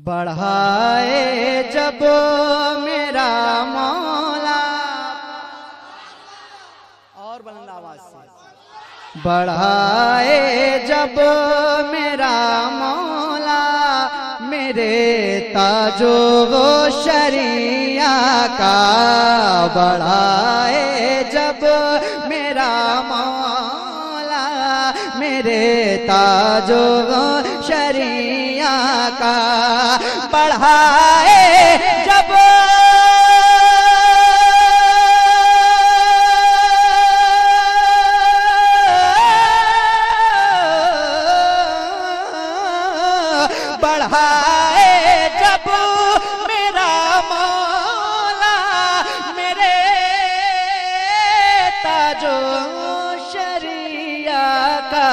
बढ़ाए जब मेरा मौला, और बुलंद आवाज से, बढ़ाए जब मेरा मौला मेरे ताजो वो शरिया का, बढ़ाए जब मेरा मौला मेरे ताजो वो शरिया का, बढ़ाए जब बढ़ाए जब मेरा मौला मेरे ताजो शरिया का,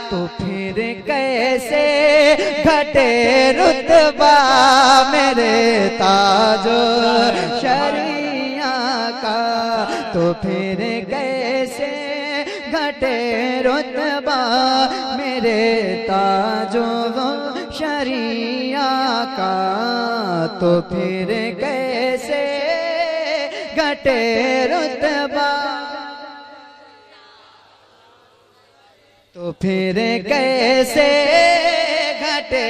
तो फिर कैसे घटे रुतबा मेरे ताजो शरिया का, तो फिर कैसे घटे रुतबा मेरे ताजो शरिया का, तो फिर कैसे घटे रुतबा, तो फिर कैसे घटे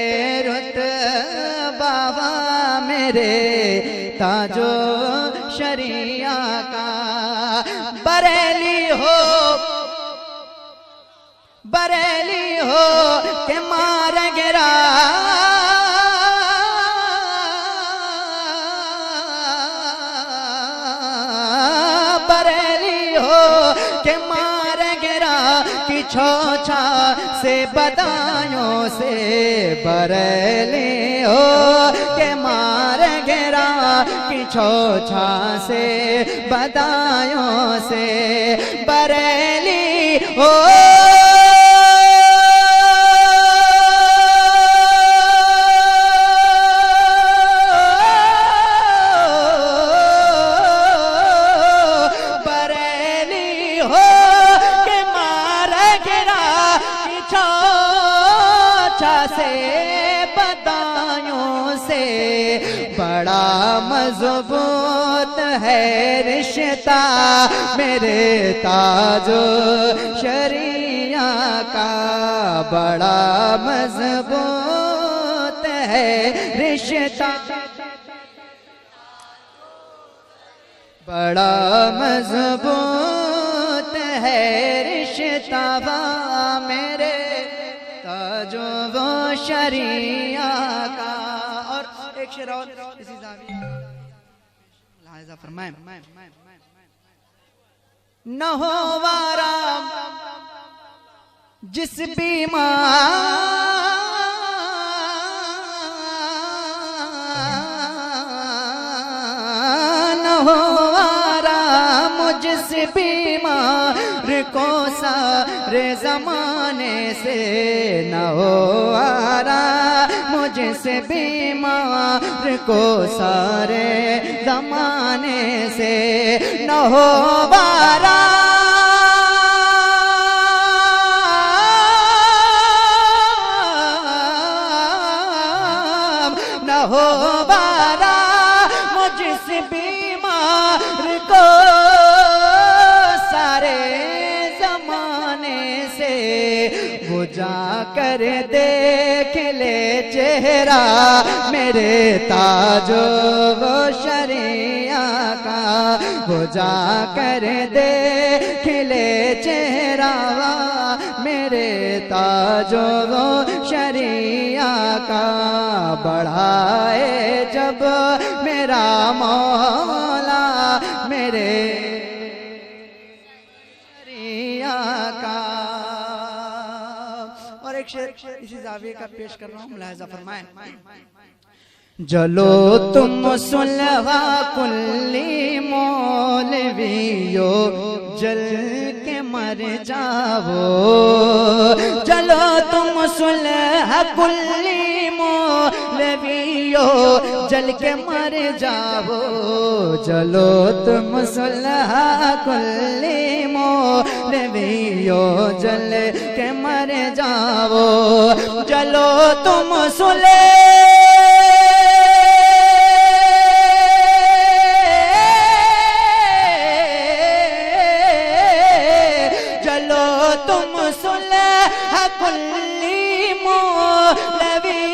रुतबा मेरे ताजो शरिया का। बरेली हो के मार गिरा, बरेली हो के मार गिरा कि छोछा से बदायों से, बरेली हो के मार गिरा कि छोछा से बदायों से, बरेली हो से बदायों से, बड़ा मजबूत है रिश्ता मेरे ताजो शरिया का, बड़ा मजबूत है रिश्ता, बड़ा मजबूत है रिश्ता मेरे ताजो वो शरिया का। और एक शेर और इसी लाहिजा फरमाए, न हो वारा जिस बीमार, न हो वारा मुझस बीमार को सारे जमाने से, न हो आरा मुझसे बीमार को सारे जमाने से, न हो वारा न हो वारा मुझसे बीमार को वो जाकर देख ले चेहरा मेरे ताजो वो शरिया का, वो जाकर देख ले चेहरा मेरे ताजो वो शरिया का, बढ़ाए जब मेरा मौला मेरे शरिया का। एक शेर इसी जाविये का पेश कर रहा हूँ, मुलाहिजा फरमाएं। जलो तुम सुलहा कुल्ली मौलवियो जल के मर जाओ, जलो तुम सुलहा कुल्ली मौलवियो जल के मर जाओ, जलो तुम सुलहा कुल्ली मौलवियो जल के मर जाओ, जलो तुम सुले हकुल्ली मौलवी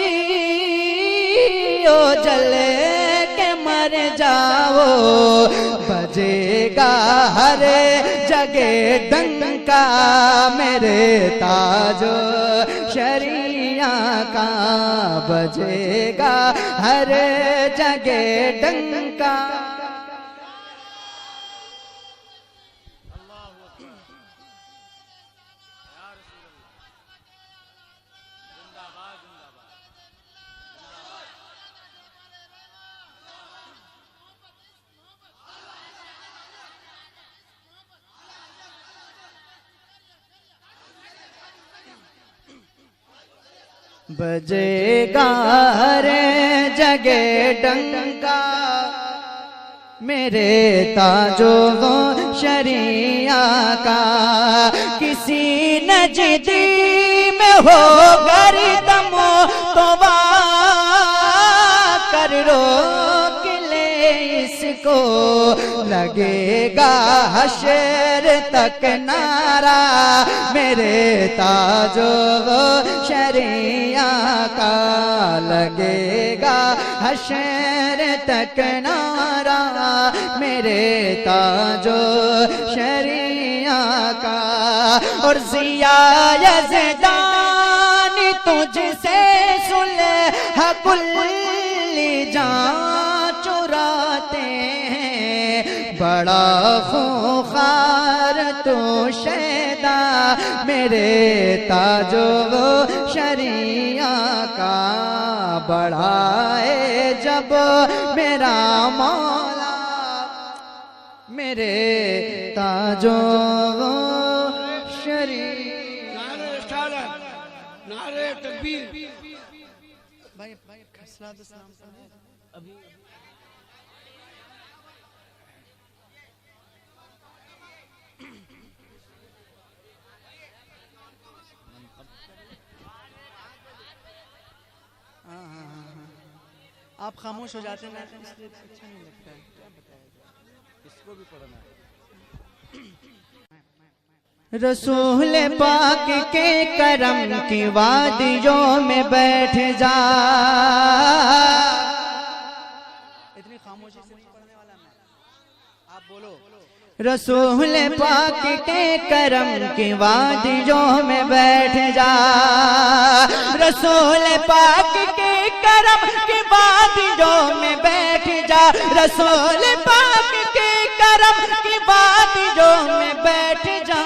ओ जले के मर जाओ, बजेगा हर जगह डंका मेरे ताजो शरिया का, बजेगा हर जगह डंका। बजेगा हर जगह डंका मेरे ताजो शरिया का, किसी नजदी में हो गर्दमो तो वाह कर रोक ले इसको, लगेगा हशर तक नारा मेरे ताजो शरिया का, लगेगा हशर तक नारा मेरे ताजो शरिया का। और ज़िया यज़दानी तुझसे सुलह कुल्ली जान चुराते हैं, बड़ा खूंखार तो शैदा मेरे ताजो शरिया का, बढ़ाए जब मेरा मौला मेरे ताजो शरिया। नारे तकबीर। भाई अभी आप खामोश हो जाते हैं ना, इसलिए अच्छा नहीं लगता है। क्या बताया जाए, इसको भी पढ़ना है। रसूल पाक के करम की वादियों में बैठ जा, इतनी खामोशी से नहीं पढ़ने वाला मैं, आप बोलो। रसूल पाक के करम की वादियों में बैठ जा, रसूल पाक के करम की वादियों में बैठ जा, रसूल पाक के करम की वादियों में बैठ जा।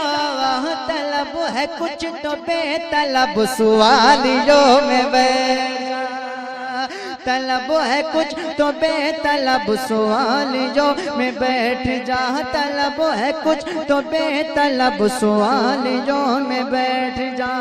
तलब है कुछ तो बेतलब सवालियों में बैठ जा, तलब है कुछ तो बेतलब सवालियों में बैठ जा, तलब है कुछ तो बेतलब सवालियों में बैठ जा।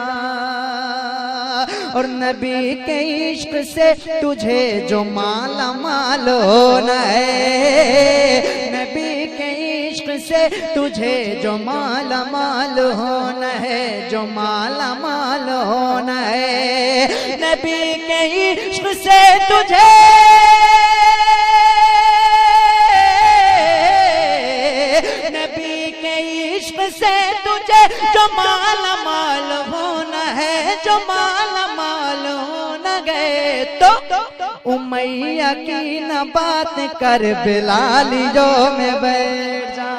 और नबी के इश्क से तुझे जो माला माल होना है, नबी के इश्क से तुझे जो माला माल होना है, जो माला माल होना है, नबी के इश्क से तुझे नबी के इश्क से तुझे जो माला माल होना है, जो माला माल होना गए तो उमैया की न बात कर बिलालियों में बैठ जा,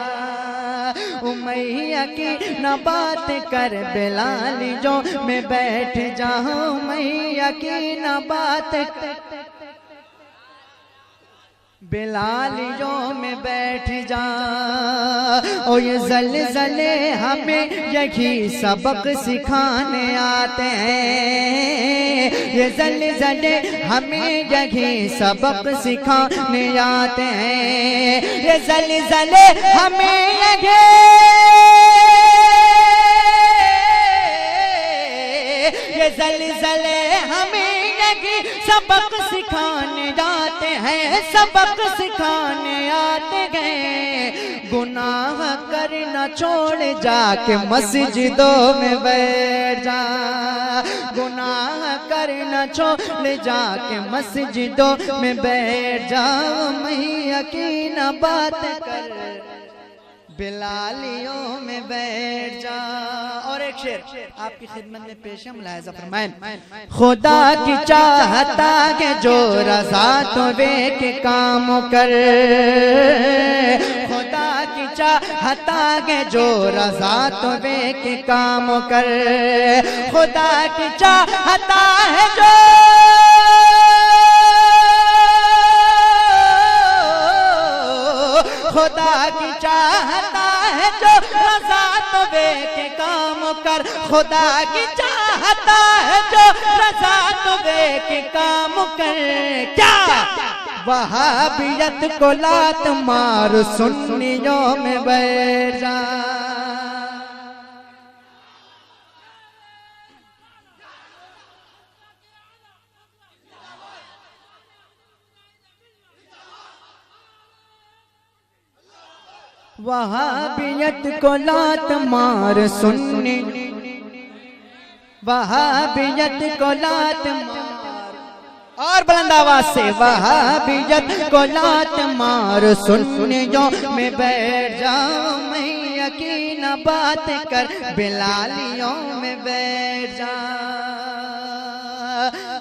उमैया की न बात कर बिलालियों में बैठ जा, उमैया की न बात बिलालियों में बैठ जा। ओ ये ज़लज़ले हमें यही सबक सिखाने आते हैं, ये ज़लज़ले हमें यही सबक सिखाने आते हैं, ये ज़लज़ले हमें ये ज़लज़ले हमें यही सबक सिखाने जाते हैं, सबक सिखाने आते हैं। गुनाह करना छोड़ जाके मस्जिदों में बैठ जा, गुनाह करना छोड़ जाके मस्जिदों में बैठ जा, मैया की न बात कर बिलालियों में बैठ जा। और एक शेर आपकी खिदमत में पेश है, मुलाहिज़ा फरमाएं। खुदा की चाहता के जो रज़ा तो वे के काम कर, खुदा की चाहता के जो रज़ा तो वे के काम कर, खुदा की चाहता है जो खुदा की चाहता है जो रज़ा तो वे के काम कर, खुदा की चाहता है जो रज़ा तो वे के काम कर। क्या वहाबियत को लात मार सुन्नियों में बैठ जा। वहाबियत को लात मार सुन्नी, वहाबियत को लात मार, और बुलंद आवाज से वहाबियत को लात मार सुन्नियों में बैठ जाओ। मैं यकीन बात कर बिलालियों में बैठ जा।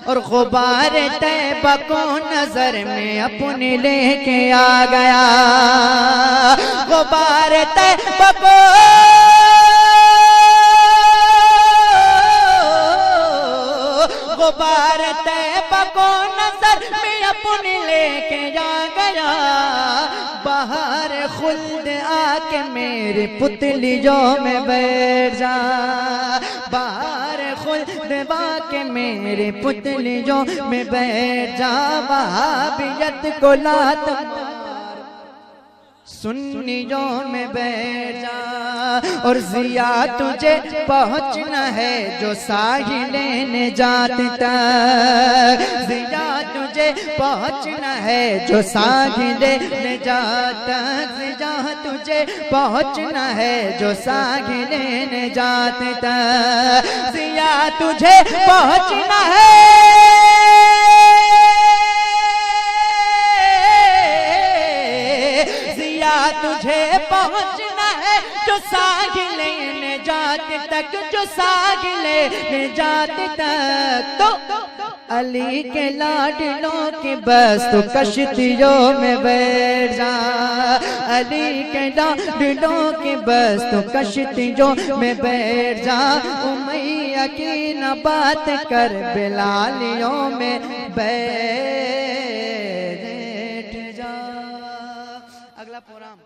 और गुबार तैबा को नजर में अपने लेके आ गया, गुबार तैबा को गुबार तैबा को नजर में अपने लेके आ गया। बाहर खुल्द आके मेरे पुतलियों में बैठ जा, बाहर खुल्द आके मेरे पुतलियों में बैठ जा। वहाबियत को लात सुन्नियों में बैठ जा। और जिया तुझे पहुँचना है जो साहिले निजात तक, जिया तुझे पहुँचना है जो साहिले निजात तक, जिया तुझे पहुँचना है जो साहिले निजात तक, जिया तुझे पहुँचना है, तुझे पहुँचना है जो साहिले निजात तक, जो साहिले निजात तक। तो अली के लाडलों की बस तो कश्तियों में बैठ जा, अली के लाडलों की बस तो कश्तियों में बैठ जा। उमैया की न बात कर बिलालियों में बैठ जा। अगला प्रोग्राम